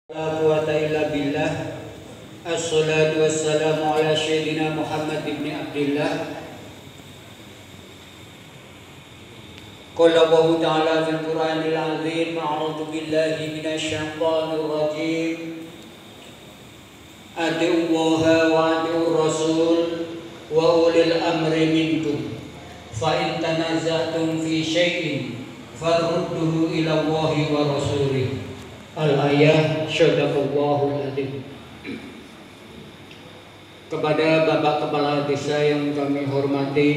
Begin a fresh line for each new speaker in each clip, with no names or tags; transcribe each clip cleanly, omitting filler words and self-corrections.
La quwwata illa billah. Assalatu wassalamu ala sayyidina Muhammad ibn Abdillah. Qala Allah ta'ala fil Qur'anil azim, a'udzu billahi minasy syaithanir rajim. Atiullaha wa atiur rasul wa ulil amri minkum. Fa in tanaza'tum fi syai'in farudduhu ila Allahi wa rasulih. Al-ayah syadaqallahul azim. Kepada Bapak Kepala Desa yang kami hormati,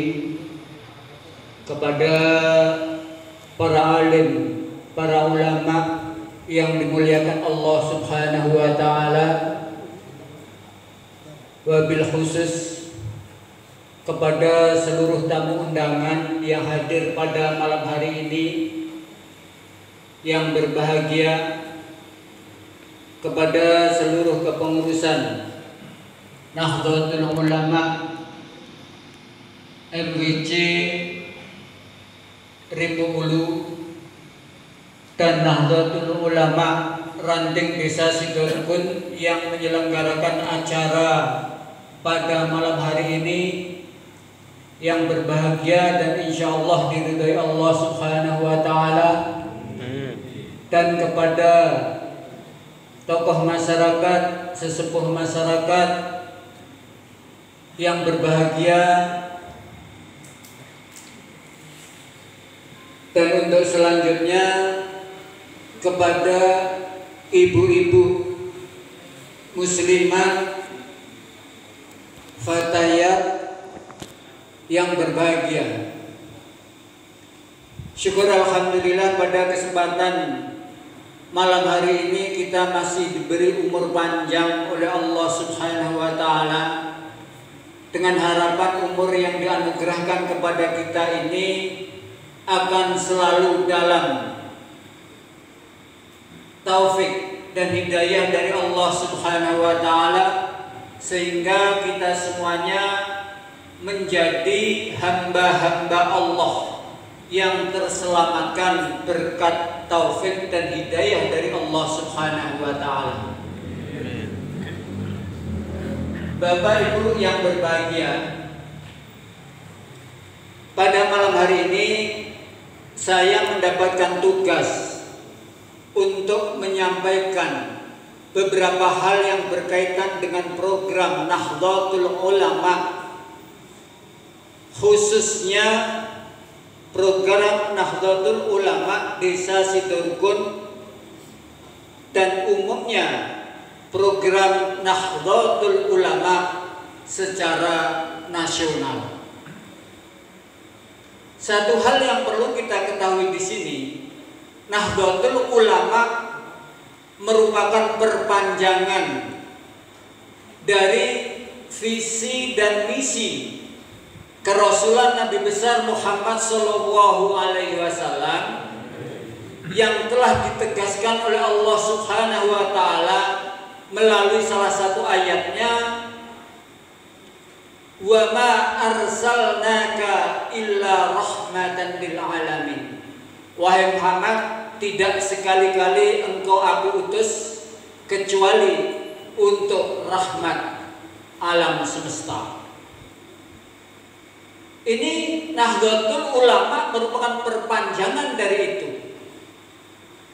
kepada para alim, para ulama yang dimuliakan Allah Subhanahu wa taala, wabil khusus kepada seluruh tamu undangan yang hadir pada malam hari ini, yang berbahagia, kepada seluruh kepengurusan Nahdlatul Ulama MWC Rimu Ulu dan Nahdlatul Ulama Ranting Desa Sidorkun yang menyelenggarakan acara pada malam hari ini, yang berbahagia dan insya Allah diridhai Allah Subhanahu wa taala, dan kepada tokoh masyarakat, sesepuh masyarakat yang berbahagia, dan untuk selanjutnya kepada ibu-ibu muslimat fatayat yang berbahagia. Syukur alhamdulillah pada kesempatan malam hari ini kita masih diberi umur panjang oleh Allah Subhanahu wa taala, dengan harapan umur yang dianugerahkan kepada kita ini akan selalu dalam taufik dan hidayah dari Allah Subhanahu wa taala, sehingga kita semuanya menjadi hamba-hamba Allah yang terselamatkan berkat taufik dan hidayah dari Allah Subhanahu wa taala. Bapak Ibu yang berbahagia, pada malam hari ini saya mendapatkan tugas untuk menyampaikan beberapa hal yang berkaitan dengan program Nahdlatul Ulama, khususnya program Nahdlatul Ulama Desa Sidorkun, dan umumnya program Nahdlatul Ulama secara nasional. Satu hal yang perlu kita ketahui di sini, Nahdlatul Ulama merupakan perpanjangan dari visi dan misi kerasulan Nabi besar Muhammad Sallallahu Alaihi Wasallam yang telah ditegaskan oleh Allah Subhanahu Wa Taala melalui salah satu ayatnya, wa ma arsalnaka illa rahmatan lil alamin. Wahai Muhammad, tidak sekali-kali engkau aku utus kecuali untuk rahmat alam semesta. Ini Nahdlatul Ulama merupakan perpanjangan dari itu.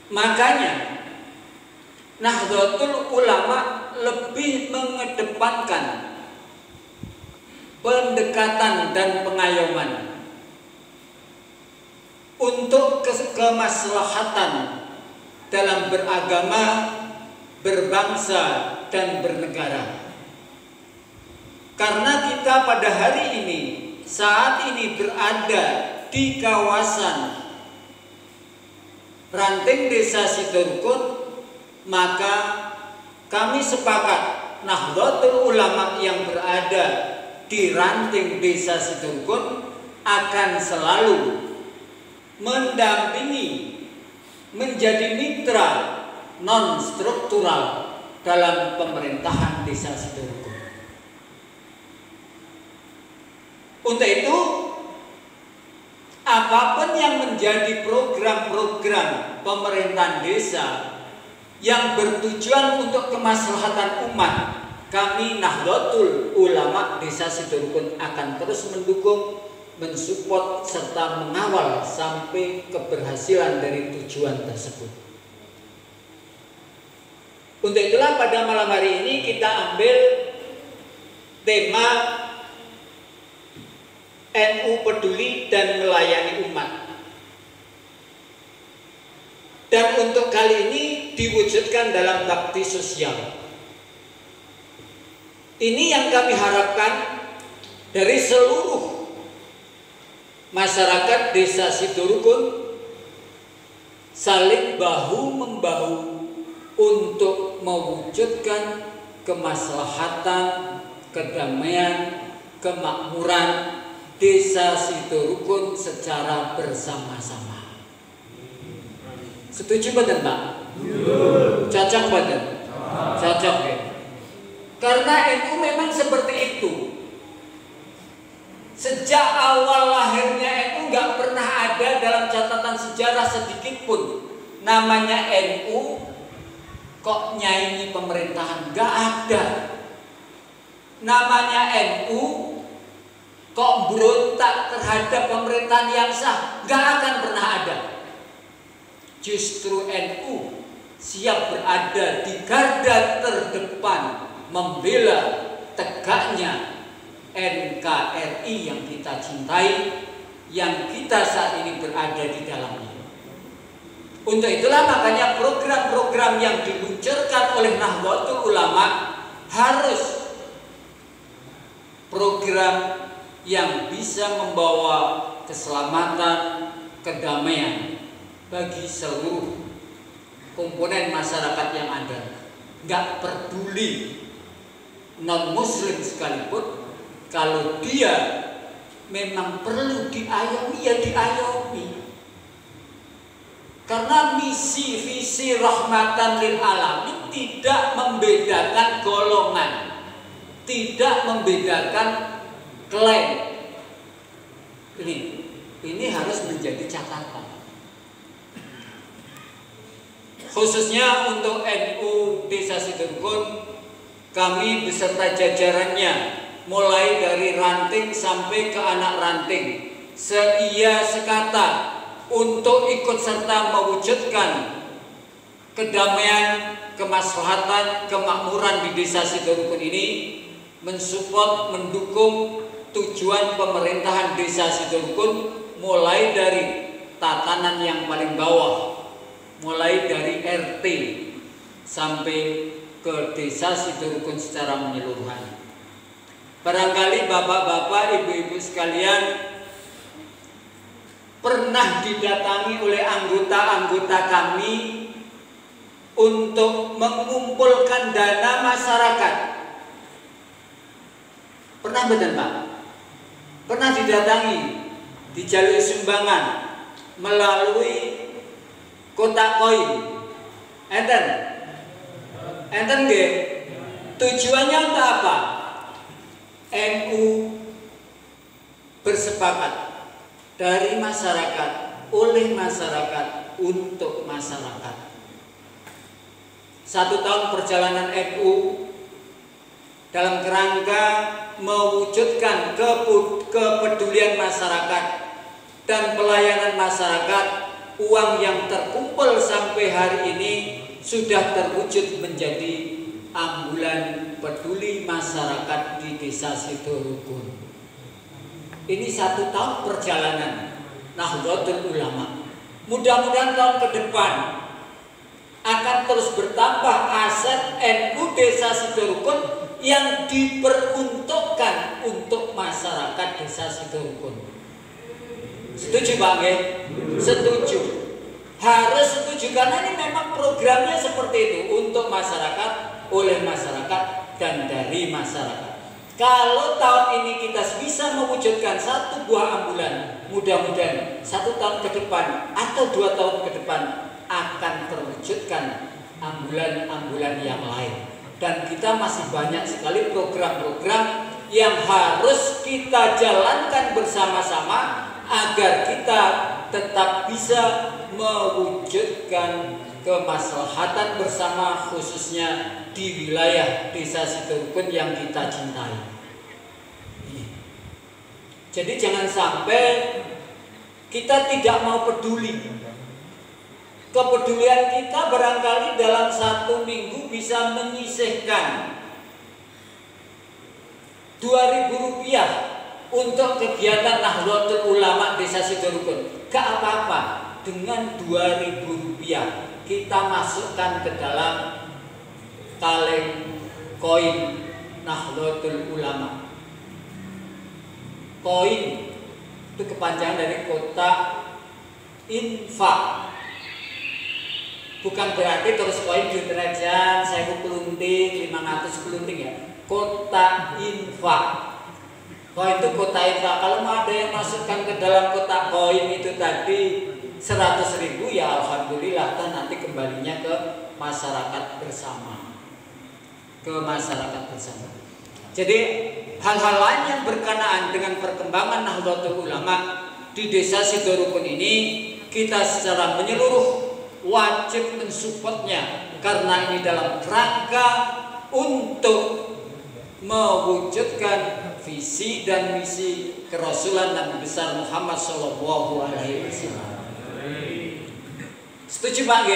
Makanya Nahdlatul Ulama lebih mengedepankan pendekatan dan pengayoman untuk kemaslahatan dalam beragama, berbangsa, dan bernegara. Karena kita pada hari ini, saat ini berada di kawasan Ranting Desa Sidorkun, maka kami sepakat Nahdlatul Ulama yang berada di Ranting Desa Sidorkun akan selalu mendampingi, menjadi mitra non struktural dalam pemerintahan Desa Sidorkun. Untuk itu, apapun yang menjadi program-program pemerintahan desa yang bertujuan untuk kemaslahatan umat, kami Nahdlatul Ulama Desa Sidoarjo akan terus mendukung, mensupport serta mengawal sampai keberhasilan dari tujuan tersebut. Untuk itulah pada malam hari ini kita ambil tema NU peduli dan melayani umat. Dan untuk kali ini diwujudkan dalam bakti sosial. Ini yang kami harapkan dari seluruh masyarakat Desa Sidoarjo saling bahu-membahu untuk mewujudkan kemaslahatan, kedamaian, kemakmuran Desa Sidoarjo secara bersama-sama. Setuju betul Pak? Cocok betul? Cocok ya. Karena NU memang seperti itu. Sejak awal lahirnya NU nggak pernah ada dalam catatan sejarah sedikit pun namanya NU kok nyanyi pemerintahan, nggak ada. Namanya NU kok berontak terhadap pemerintahan yang sah, nggak akan pernah ada. Justru NU siap berada di garda terdepan membela tegaknya NKRI yang kita cintai, yang kita saat ini berada di dalamnya. Untuk itulah makanya program-program yang diluncurkan oleh Nahdlatul Ulama harus program yang bisa membawa keselamatan, kedamaian bagi seluruh komponen masyarakat yang ada. Nggak peduli non-muslim sekalipun, kalau dia memang perlu diayomi ya diayomi. Karena misi visi rahmatan lil alamin tidak membedakan golongan, tidak membedakan klaim. Ini harus menjadi catatan. Khususnya untuk NU Desa Sidoarjo, kami beserta jajarannya mulai dari ranting sampai ke anak ranting seia sekata untuk ikut serta mewujudkan kedamaian, kemaslahatan, kemakmuran di Desa Sidoarjo ini, mensupport, mendukung tujuan pemerintahan Desa Sidoarjo mulai dari tatanan yang paling bawah, mulai dari RT sampai ke Desa Sidoarjo secara menyeluruhan. Barangkali bapak-bapak, ibu-ibu sekalian pernah didatangi oleh anggota-anggota kami untuk mengumpulkan dana masyarakat. Pernah betul Pak? Pernah didatangi, dijalui sumbangan melalui kotak koin. Enten nggih? Tujuannya untuk apa? NU bersepakat dari masyarakat, oleh masyarakat, untuk masyarakat. 1 tahun perjalanan NU dalam kerangka mewujudkan kepedulian masyarakat dan pelayanan masyarakat. Uang yang terkumpul sampai hari ini sudah terwujud menjadi ambulan peduli masyarakat di Desa Sidoarjo. Ini 1 tahun perjalanan Nahdlatul Ulama. Mudah-mudahan tahun ke depan akan terus bertambah aset NU Desa Sidoarjo yang diperuntukkan untuk masyarakat Desa Sidoarjo. Setuju Pak nggih? Setuju. Harus setuju karena ini memang programnya seperti itu, untuk masyarakat, oleh masyarakat, dan dari masyarakat. Kalau tahun ini kita bisa mewujudkan 1 buah ambulan, mudah-mudahan 1 tahun ke depan atau 2 tahun ke depan akan terwujudkan ambulan-ambulan yang lain. Dan kita masih banyak sekali program-program yang harus kita jalankan bersama-sama agar kita tetap bisa mewujudkan kemaslahatan bersama, khususnya di wilayah Desa Sitorukun yang kita cintai. Jadi jangan sampai kita tidak mau peduli. Kepedulian kita barangkali dalam 1 minggu bisa menyisihkan Rp2.000 untuk kegiatan Nahdlatul Ulama Desa Sitorukun. Gak apa-apa, dengan Rp2.000 kita masukkan ke dalam kaleng koin Nahdlatul Ulama. Koin itu kepanjangan dari kotak infak. Bukan berarti terus koin di derajat 1000 kelunting, 500 kelunting ya. Kotak infak. Koin itu kotak infak. Kalau mau ada yang masukkan ke dalam kotak koin itu tadi 100.000, ya alhamdulillah, nanti kembalinya ke masyarakat bersama. Ke masyarakat bersama. Jadi hal-hal lain yang berkenaan dengan perkembangan Nahdlatul Ulama di Desa Sitorukun ini kita secara menyeluruh wajib mensupportnya, karena ini dalam rangka untuk mewujudkan visi dan misi kerasulan Nabi besar Muhammad SAW. Setuju Pak G?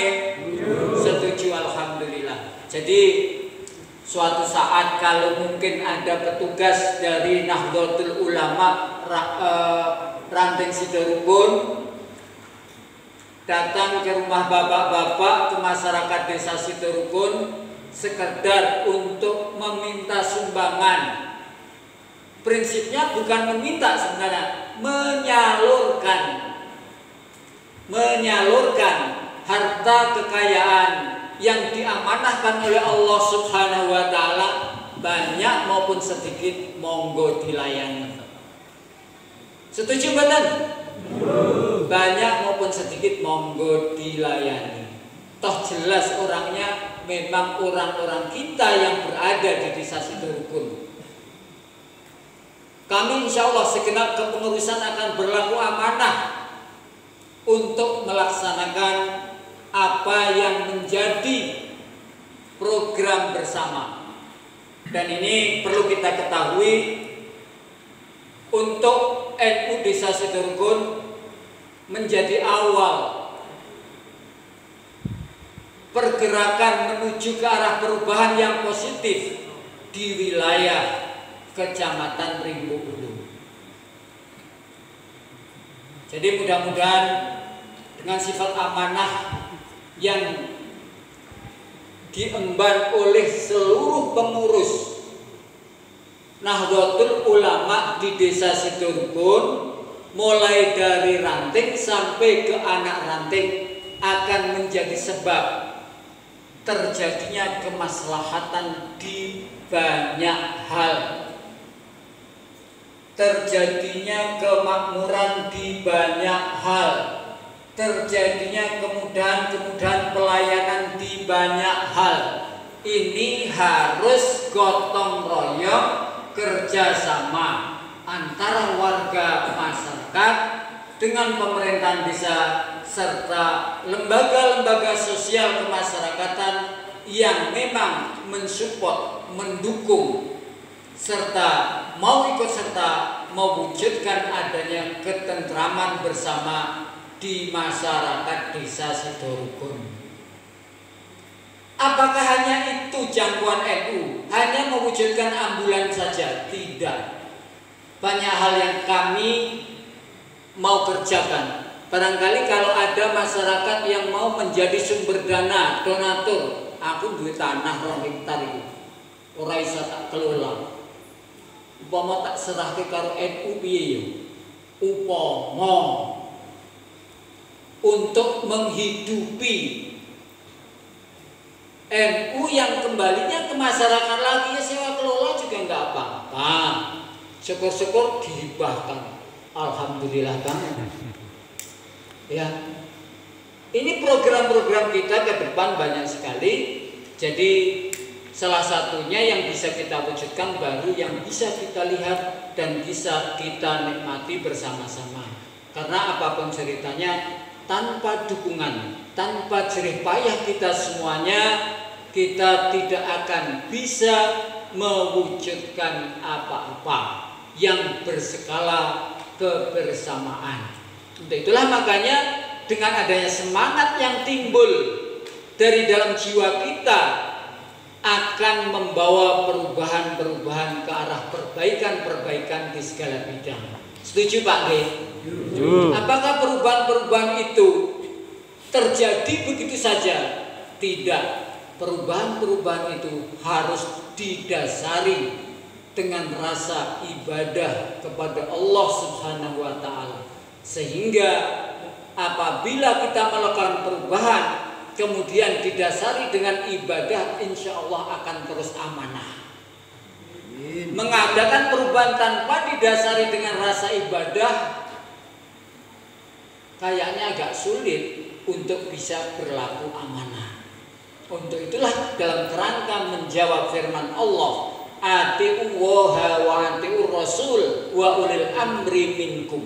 Setuju, alhamdulillah. Jadi suatu saat kalau mungkin ada petugas dari Nahdlatul Ulama Ranting Sitorukun datang ke rumah bapak-bapak, ke masyarakat Desa Sitorukun sekedar untuk meminta sumbangan. Prinsipnya bukan meminta sebenarnya, menyalurkan harta kekayaan yang diamanahkan oleh Allah Subhanahu wa Ta'ala, banyak maupun sedikit, monggo dilayani. Setuju betul? Banyak maupun sedikit, monggo dilayani. Toh jelas orangnya memang orang-orang kita yang berada di Desa Sitorukun. Kami insya Allah segenap kepengurusan akan berlaku amanah untuk melaksanakan apa yang menjadi program bersama. Dan ini perlu kita ketahui, untuk NU Desa Sitorukun menjadi awal pergerakan menuju ke arah perubahan yang positif di wilayah Kecamatan Rimbo Ulu. Jadi mudah-mudahan dengan sifat amanah yang diemban oleh seluruh pengurus Nahdlatul Ulama di Desa Sitorukun, mulai dari ranting sampai ke anak ranting, akan menjadi sebab terjadinya kemaslahatan di banyak hal, terjadinya kemakmuran di banyak hal, terjadinya kemudahan-kemudahan pelayanan di banyak hal. Ini harus gotong royong, kerjasama antara warga masyarakat dengan pemerintahan desa serta lembaga-lembaga sosial kemasyarakatan yang memang mensupport, mendukung, serta mau ikut serta mewujudkan adanya ketentraman bersama di masyarakat Desa Sitorukun. Apakah hanya itu jangkauan NU? Hanya mewujudkan ambulan saja? Tidak. Banyak hal yang kami mau kerjakan. Barangkali kalau ada masyarakat yang mau menjadi sumber dana, donatur, aku duit tanah 2 hektar itu, ora iso tak kelola. Upama tak serahke karo NU piye ya? Upama untuk menghidupi NU yang kembalinya ke masyarakat lagi, ya sewa kelola juga nggak apa-apa. Syukur-syukur dihibahkan, alhamdulillah banget. Ya, ini program-program kita ke depan banyak sekali. Jadi salah satunya yang bisa kita wujudkan baru yang bisa kita lihat dan bisa kita nikmati bersama-sama. Karena apapun ceritanya, tanpa dukungan, tanpa jerih payah kita semuanya, kita tidak akan bisa mewujudkan apa-apa yang berskala kebersamaan. Untuk itulah makanya dengan adanya semangat yang timbul dari dalam jiwa kita akan membawa perubahan-perubahan ke arah perbaikan-perbaikan di segala bidang. Setuju Pak G? Apakah perubahan-perubahan itu terjadi begitu saja? Tidak. Perubahan-perubahan itu harus didasari dengan rasa ibadah kepada Allah Subhanahu wa Ta'ala, sehingga apabila kita melakukan perubahan kemudian didasari dengan ibadah, insya Allah akan terus amanah. Mengadakan perubahan tanpa didasari dengan rasa ibadah kayaknya agak sulit untuk bisa berlaku amanah. Untuk itulah dalam kerangka menjawab firman Allah, atiullaha wa atiur rasul wa ulil amri minkum,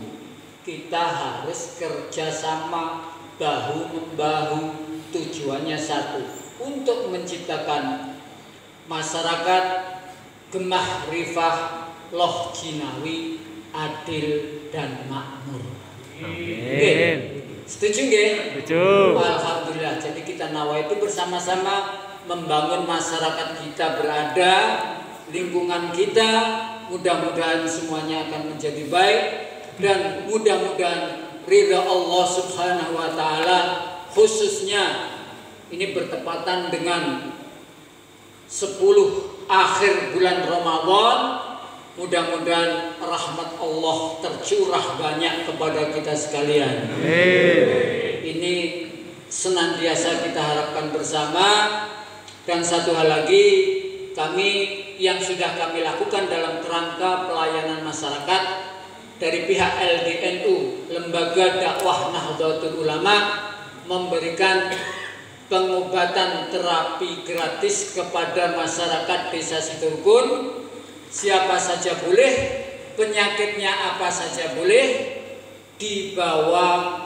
kita harus kerjasama bahu-membahu, tujuannya satu, untuk menciptakan masyarakat gemah rifah loh jinawi, adil dan makmur. Amin. Setuju nggih? Setuju. Alhamdulillah. Jadi kita nawa itu bersama-sama membangun masyarakat kita berada, lingkungan kita, mudah-mudahan semuanya akan menjadi baik dan mudah-mudahan ridha Allah Subhanahu wa Ta'ala, khususnya ini bertepatan dengan 10 akhir bulan Ramadan. Mudah-mudahan rahmat Allah tercurah banyak kepada kita sekalian. Ini senantiasa kita harapkan bersama. Dan satu hal lagi, kami yang sudah kami lakukan dalam kerangka pelayanan masyarakat dari pihak LDNU, Lembaga Dakwah Nahdlatul Ulama, memberikan pengobatan terapi gratis kepada masyarakat Desa Siturukun. Siapa saja boleh, penyakitnya apa saja boleh, dibawa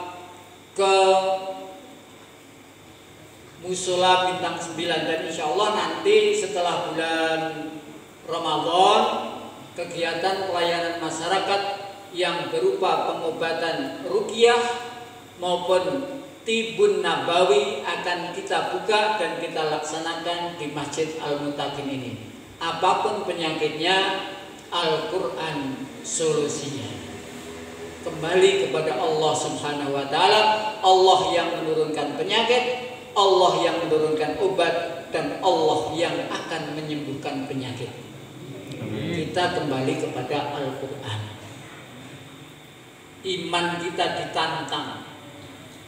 ke Musola Bintang 9, dan insya Allah nanti setelah bulan Ramadan kegiatan pelayanan masyarakat yang berupa pengobatan ruqyah maupun tibun nabawi akan kita buka dan kita laksanakan di Masjid Al-Muttaqin ini. Apapun penyakitnya, Al-Quran solusinya. Kembali kepada Allah Subhanahu wa Ta'ala. Allah yang menurunkan penyakit, Allah yang menurunkan obat, dan Allah yang akan menyembuhkan penyakit. Kita kembali kepada Al-Quran. Iman kita ditantang.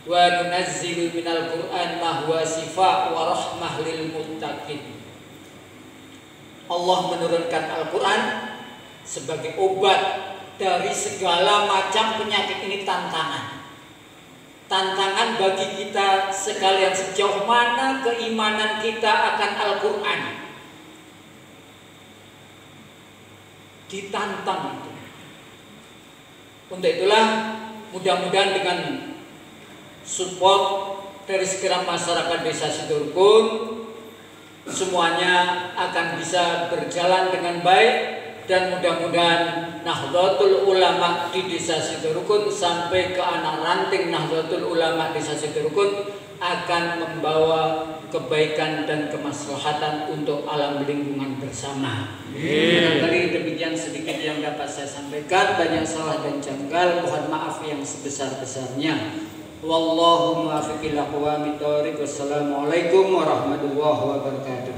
Wa nunazzilu minal Qur'an ma huwa shifa wa rahmah lil muttaqin. Allah menurunkan Al-Quran sebagai obat dari segala macam penyakit. Ini tantangan. Tantangan bagi kita sekalian, sejauh mana keimanan kita akan Al-Quran. Ditantang itu. Untuk itulah mudah-mudahan dengan support dari segenap masyarakat Desa Siturukun, semuanya akan bisa berjalan dengan baik, dan mudah-mudahan Nahdlatul Ulama di Desa Siturukun sampai ke anak ranting Nahdlatul Ulama Desa Siturukun akan membawa kebaikan dan kemaslahatan untuk alam lingkungan bersama. Barangkali demikian sedikit yang dapat saya sampaikan. Banyak salah dan janggal, mohon maaf yang sebesar-besarnya. Wallahu muwaffiq ila aqwamit thoriq. Wassalamualaikum warahmatullahi wabarakatuh.